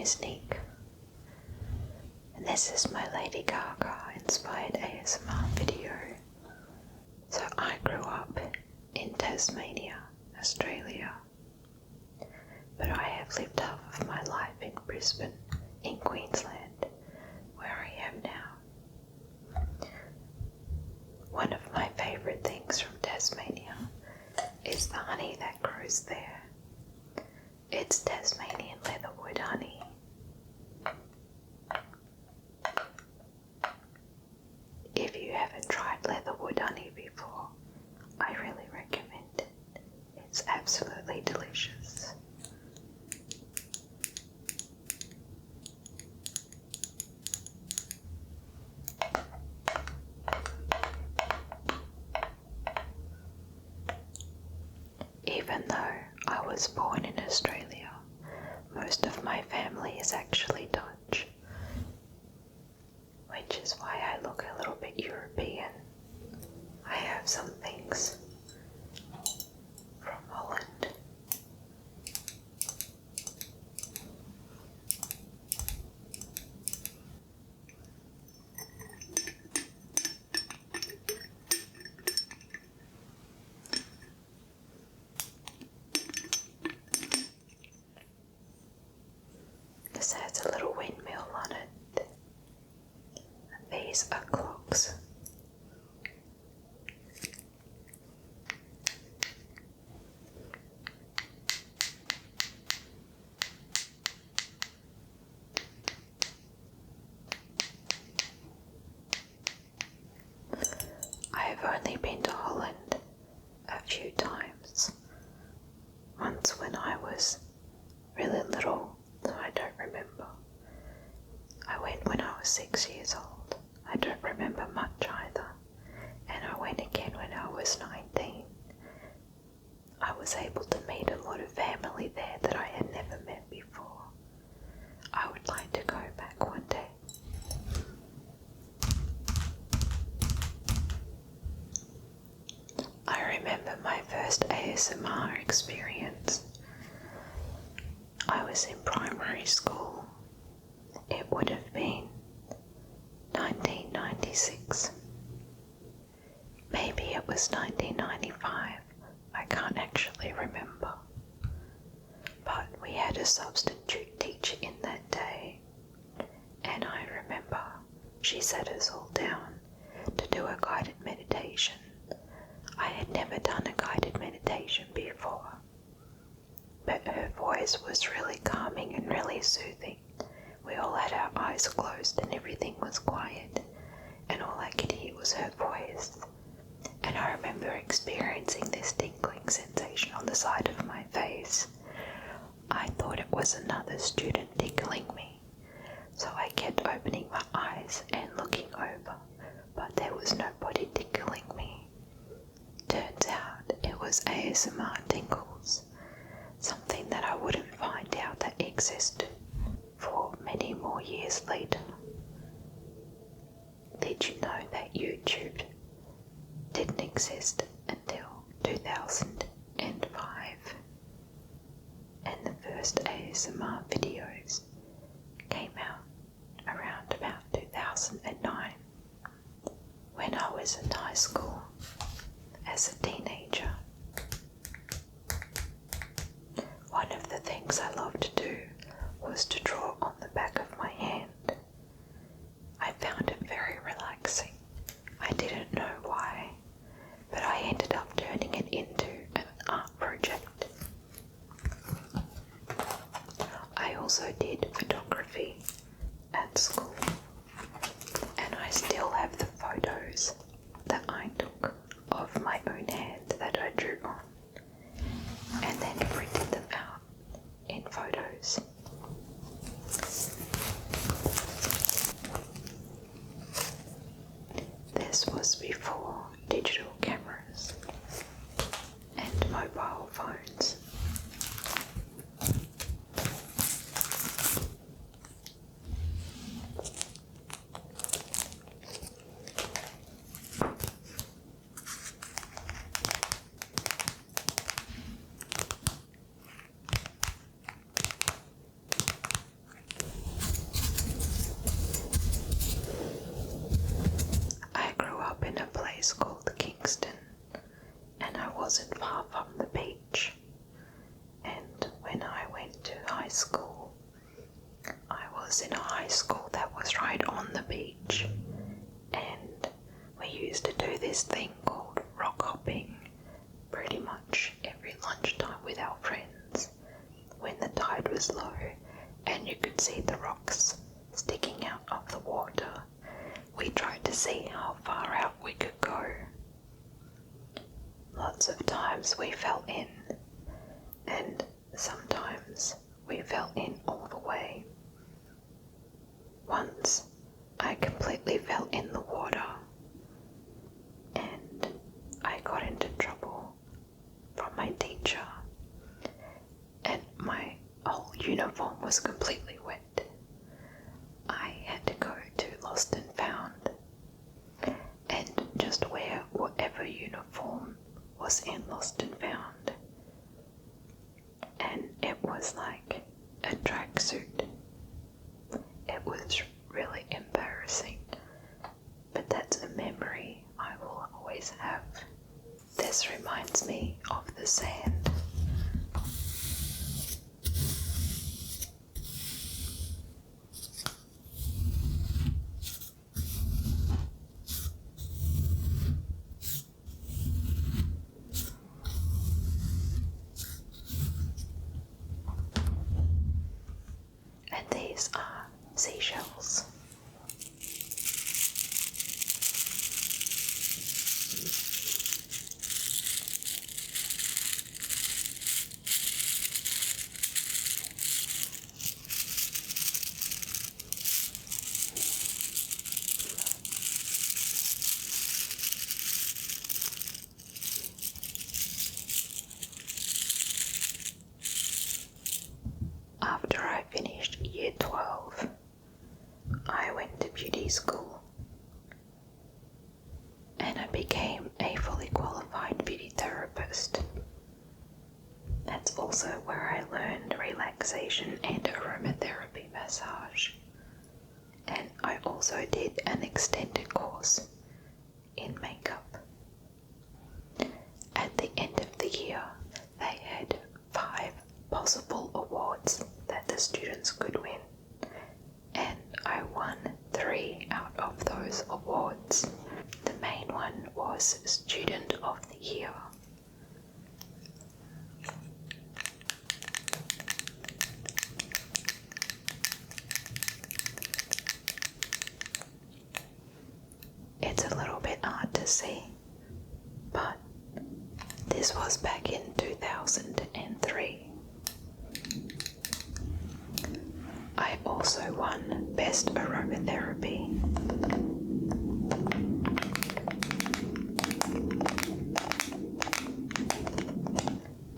is Neeka, and this is my Lady Gaga inspired ASMR video. So I grew up in Tasmania, Australia, but I have lived half of my life in Brisbane, in Queensland, where I am now. One of my favourite things from Tasmania is the honey that grows there. It's Tasmanian leatherwood honey. If you haven't tried leatherwood honey before, I really recommend it. It's absolutely delicious. Even though I was born in Australia, most of my family is actually Dutch, which is why I look a little bit European. I have some things from Holland. This has a little windmill on it. These are clocks. I have only been to Holland a few times. Once when I was really little, so I don't remember. I went when I was 6 years old. I don't remember much either. And I went again when I was 19. I was able to meet a lot of family there that I had never met before. I would like to go back one day. I remember my first ASMR experience. I was in primary school. It would have been 1996. Maybe it was 1995. I can't actually remember. But we had a substitute teacher in that day, and I remember she sat us all down to do a guided meditation. I had never done a guided meditation before, but her voice was really calming and really soothing. We all had our eyes closed and everything was quiet, and all I could hear was her voice. And I remember experiencing this tingling sensation on the side of my face. I thought it was another student tickling me, so I kept opening my eyes and looking over, but there was nobody tickling me. Turns out it was ASMR tingles, something that I wouldn't find out that existed for many more years later. Did you know that YouTube didn't exist until 2005? And the first ASMR videos came out around about 2009, when I was in high school as a teenager. One of the things I loved to do was to draw on the back of my hand. I found it very relaxing. I didn't know why, but I ended up turning it into an art project. I also did photography at school, and I still have the photos that I took of my own hand that I drew on, and then printed them out in photos. This was before digital cameras and mobile phones. school. I was in a high school that was right on the beach, and we used to do this thing called rock hopping pretty much every lunchtime with our friends when the tide was low and you could see the rocks sticking out of the water. We tried to see how far out we could go. Lots of times we fell in, and sometimes we fell in all the way. Once I completely fell in the water and I got into trouble from my teacher, and my whole uniform was completely wet. I had to go to Lost and Found and just wear whatever uniform was in Lost and Found, and it was like a tracksuit. It was really embarrassing, but that's a memory I will always have. This reminds me of the sand. And these are seashells. After I finished year 12, I went to beauty school and I became a fully qualified beauty therapist. That's also where I learned relaxation and aromatherapy massage. And I also did an extended course in makeup. At the end of the year, they had 5 possible awards that the students could win, and I won 3 out of those awards. The main one was Student of the Year. It's a little bit hard to see, but this was back in 2003. I also won Best Aromatherapy.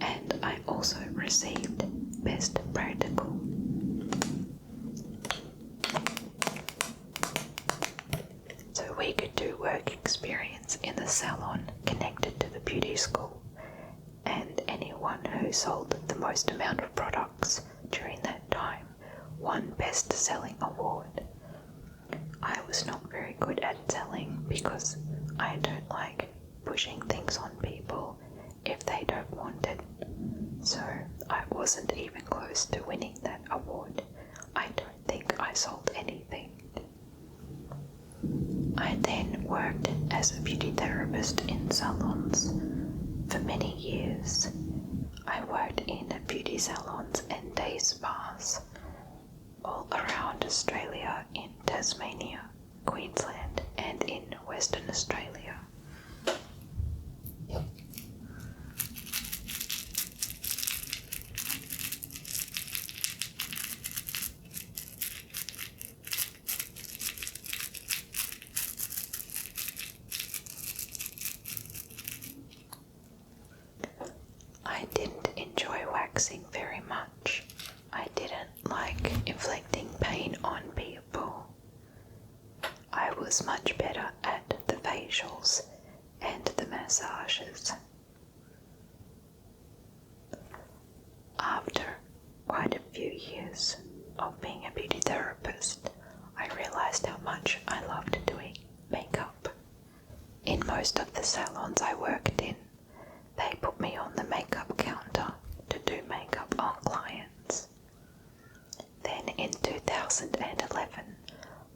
And I also received Best Practical. So we could do work experience in the salon connected to the beauty school, and anyone who sold the most amount of products during that time won Best Selling Award. I was not very good at selling because I don't like pushing things on people if they don't want it. So I wasn't even close to winning that award. I don't think I sold anything. I then worked as a beauty therapist in salons for many years. I worked in beauty salons and day spas all around Australia, in Tasmania, Queensland, and in Western Australia. I didn't enjoy waxing very much. I didn't like inflicting pain on people. I was much better at the facials and the massages. After quite a few years of being a beauty therapist, I realized how much I loved doing makeup. In most of the salons I worked in, they put me on the makeup counter to do makeup on clients. 2011,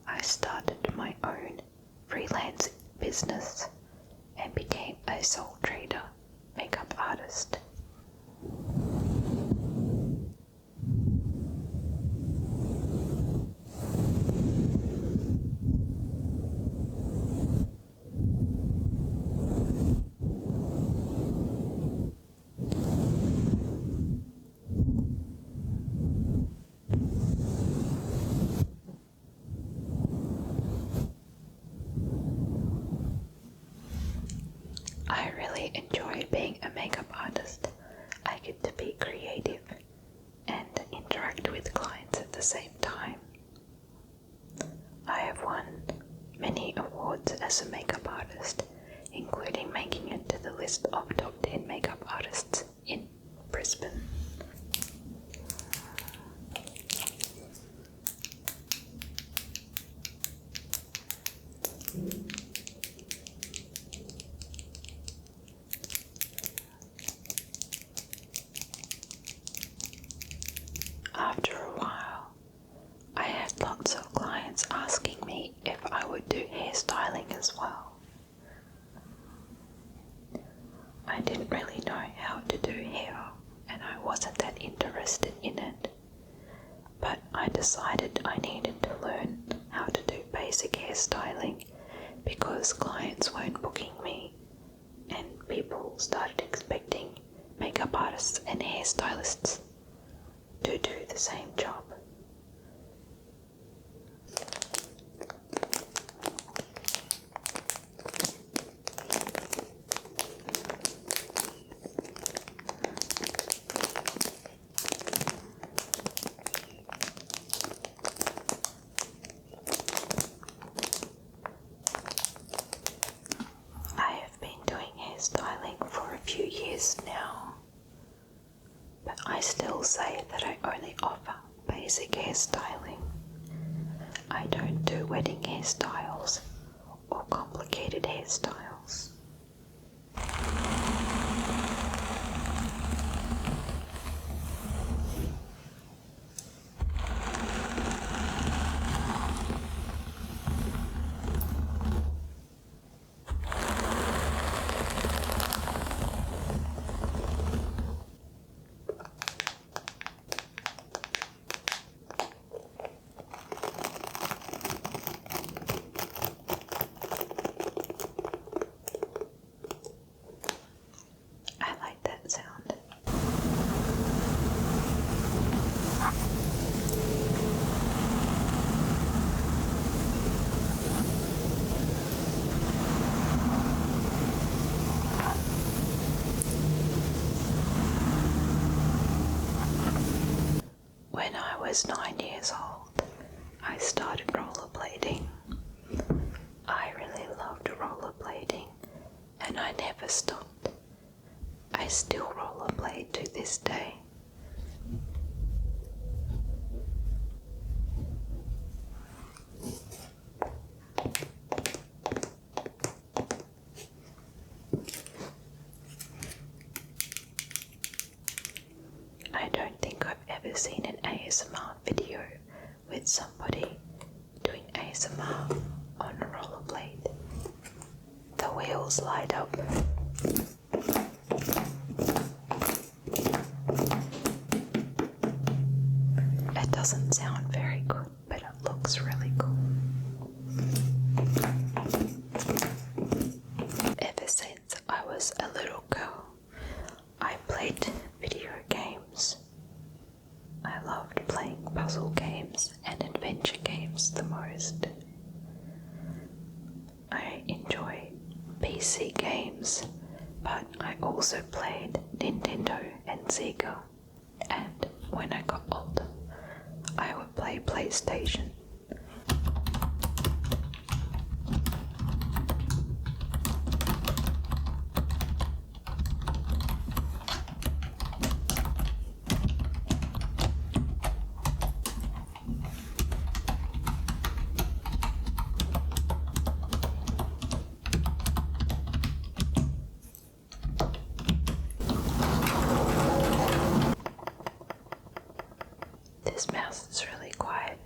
I started my own freelance business and became a sole trader makeup artist. I really enjoy being a makeup artist. I get to be creative and interact with clients at the same time. I have won many awards as a makeup artist, including making it to the list of top 10 makeup artists in Brisbane. After a while, I had lots of clients asking me if I would do hairstyling as well. I didn't really know how to do hair, and I wasn't that interested in it. But I decided I needed to learn how to do basic hairstyling because clients weren't booking me, and people started expecting makeup artists and hairstylists to do the same job. I have been doing hairstyling for a few years now, but I still say that I only offer basic hairstyling. I don't do wedding hairstyles or complicated hairstyles. Sound. When I was 9 years old, I started rollerblading. I really loved rollerblading, and I never stopped. I still rollerblade to this day. I don't think I've ever seen an ASMR video with somebody doing ASMR on a rollerblade. The wheels light up. It doesn't sound very good, but it looks really cool. Ever since I was a little girl, I played video games. I loved playing puzzle games and adventure games the most. I enjoy PC games, but I also played Nintendo and Sega, and when I got older, I would play PlayStation. This mouse is really quiet.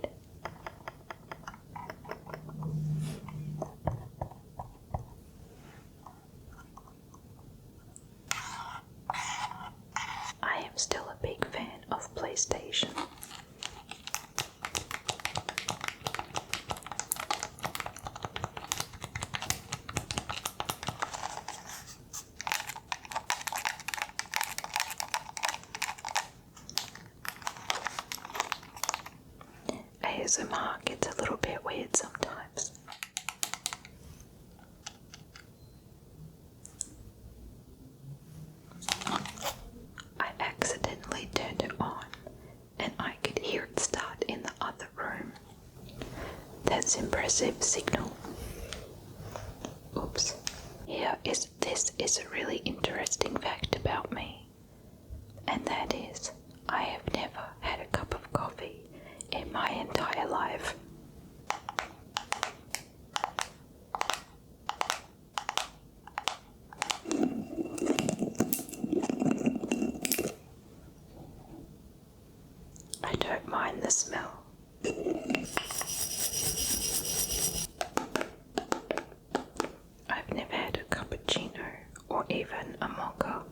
PlayStation. ASMR gets a little bit weird sometimes. I accidentally turned it on and I could hear it start in the other room. That's impressive signal. Oops. This is a really interesting fact about me, and that is I have never had a cup of coffee in my entire life. I don't mind the smell. I've never had a cappuccino or even a mocha.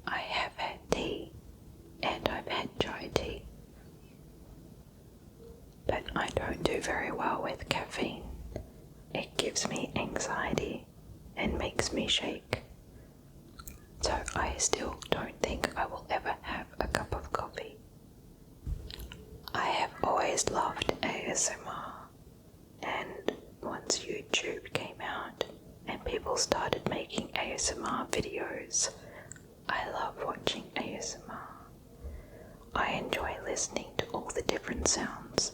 I have had tea and I've had chai tea, but I don't do very well with caffeine. It gives me anxiety and makes me shake. So I still don't think I will ever have a cup of coffee. I have always loved ASMR, and once YouTube came out and people started making ASMR videos, I love watching ASMR. I enjoy listening to all the different sounds,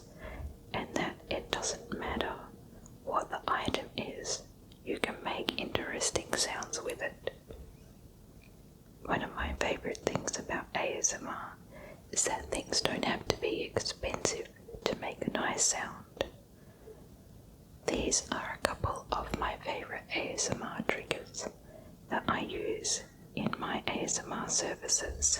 and that it doesn't matter what the item is, you can make interesting sounds with it. One of my favorite things about ASMR is that things don't have to be expensive to make a nice sound. These are a couple of my favorite ASMR triggers that I use in my ASMR services.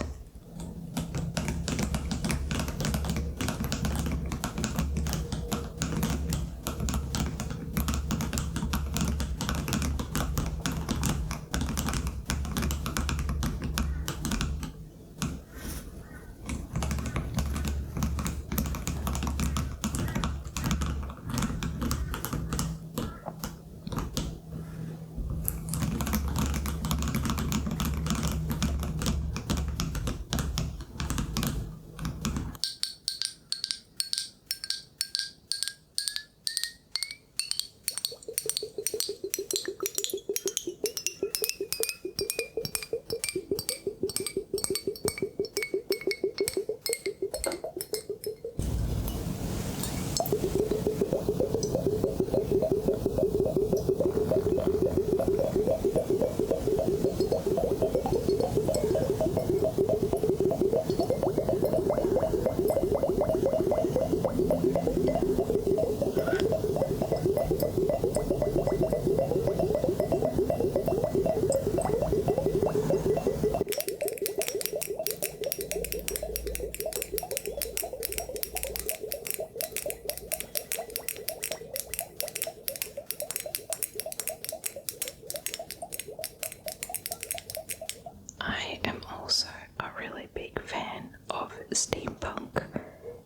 I am also a really big fan of steampunk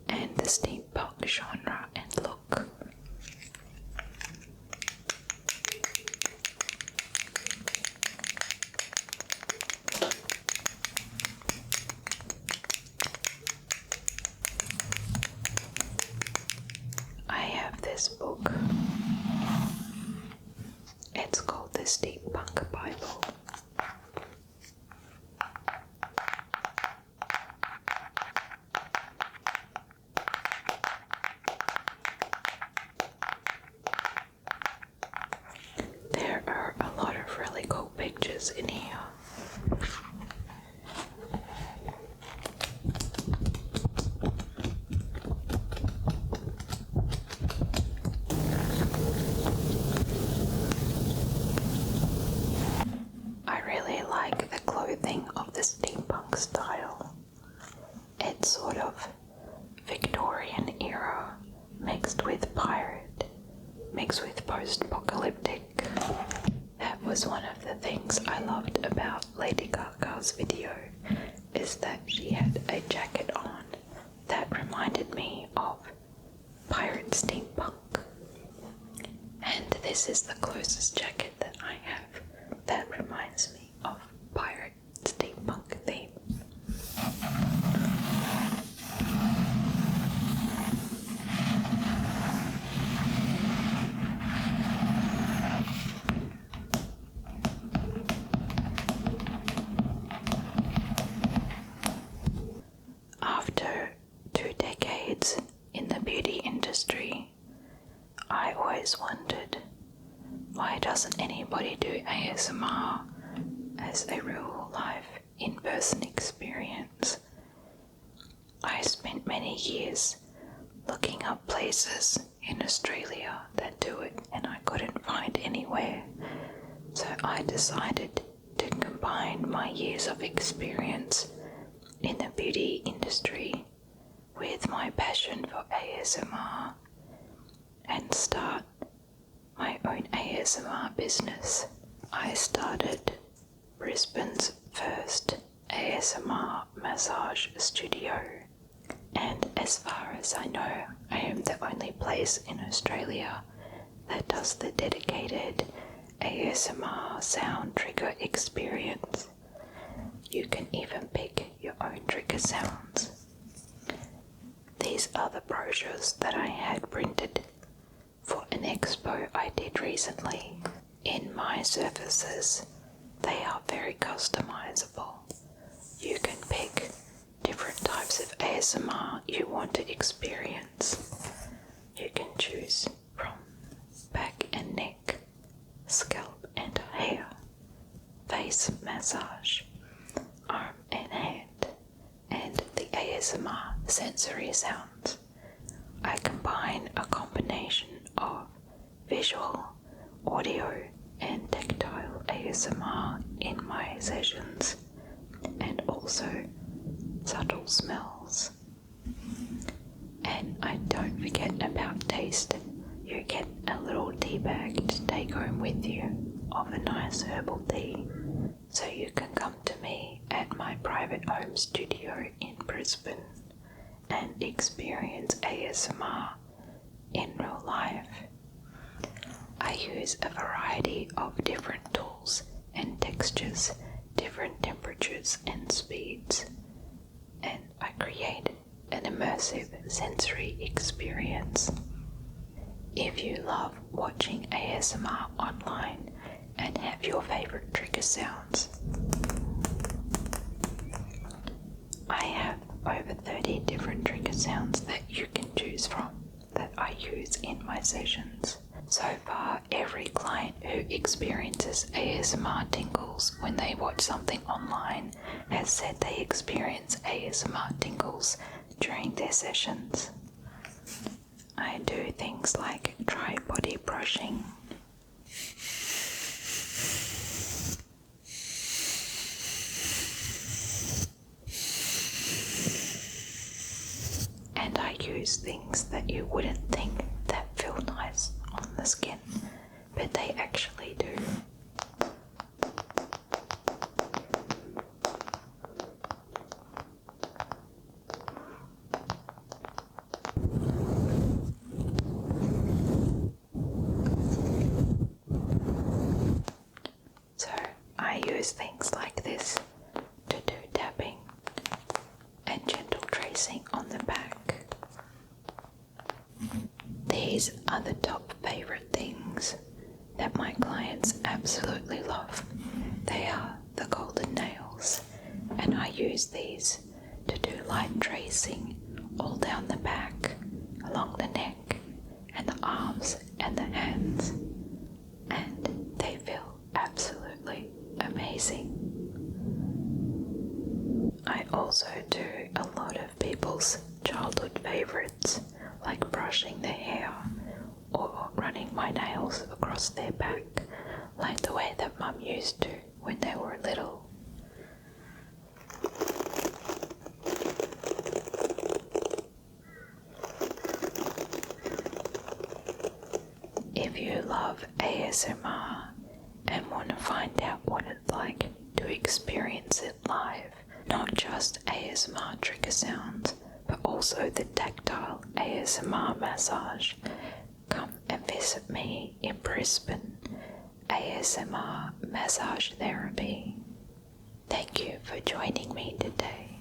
and the steampunk genre and look. I have this book. It's called the Steampunk Bible. There are a lot of really cool pictures in here. I really like clothing of the steampunk style. It's sort of Victorian era mixed with pirate, mixed with post-apocalyptic. That was one of the things I loved about Lady Gaga's video, is that she had a jacket on that reminded me of pirate steampunk. And this is the closest jacket that I have that reminds me of pirate steampunk theme. After 2 decades in the beauty industry, I always wondered, why doesn't anybody do ASMR as a real life in-person experience? I spent many years looking up places in Australia that do it, and I couldn't find anywhere. So I decided to combine my years of experience in the beauty industry with my passion for ASMR and start my own ASMR business. I started Brisbane's first ASMR massage studio, and as far as I know, I am the only place in Australia that does the dedicated ASMR sound trigger experience. You can even pick your own trigger sounds. These are the brochures that I had printed for an expo I did recently. In my services, they are very customizable. You can pick different types of ASMR you want to experience. You can choose from back and neck, scalp and hair, face massage, arm and hand, and the ASMR sensory sounds. I combine a combination of visual, audio and tactile ASMR in my sessions, and also subtle smells. And I don't forget about taste. You get a little tea bag to take home with you of a nice herbal tea, so you can come to me at my private home studio in Brisbane and experience ASMR in real life. I use a variety of different tools and textures, different temperatures and speeds, and I create an immersive sensory experience. If you love watching ASMR online and have your favorite trigger sounds, I have over 30 different trigger sounds that you can choose from that I use in my sessions. So far, every client who experiences ASMR tingles when they watch something online has said they experience ASMR tingles during their sessions. I do things like dry body brushing, and I use things that you wouldn't think that feel nice on the skin, but they actually do. So I use things like this to do tapping and gentle tracing on the back. These are the top favorite things that my clients absolutely love. They are the golden nails, and I use these to do light tracing all down the back, along the neck, and the arms and the hands, and they feel absolutely amazing. I also do a lot of people's childhood favorites, like brushing their hair or running my nails across their back, like the way that Mum used to when they were little. love ASMR and want to find out what it's like to experience it live, not just ASMR trigger sounds, but also the tactile ASMR massage, come and visit me in Brisbane. ASMR Massage Therapy. Thank you for joining me today.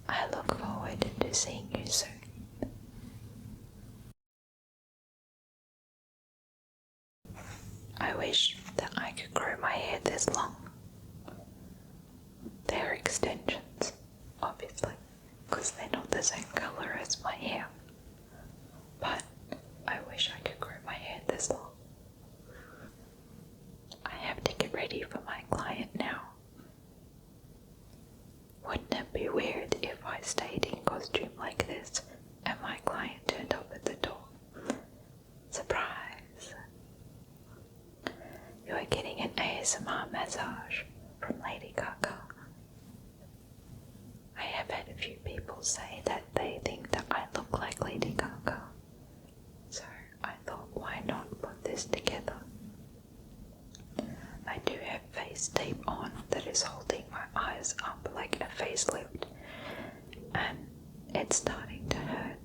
I look forward to seeing you soon. I wish that I could grow my hair this long. They're extensions, obviously, because they're not the same colour as my hair. But I wish I could grow my hair this long. I have to get ready for my client now. Wouldn't it be weird if I stayed in costume like this and my client turned up at the door? Surprise! You are getting an ASMR massage from Lady Gaga. I have had a few people say that they think that I look like Lady Gaga. So I thought, why not put this together? I do have face tape on that is holding my eyes up like a facelift, and it's starting to hurt.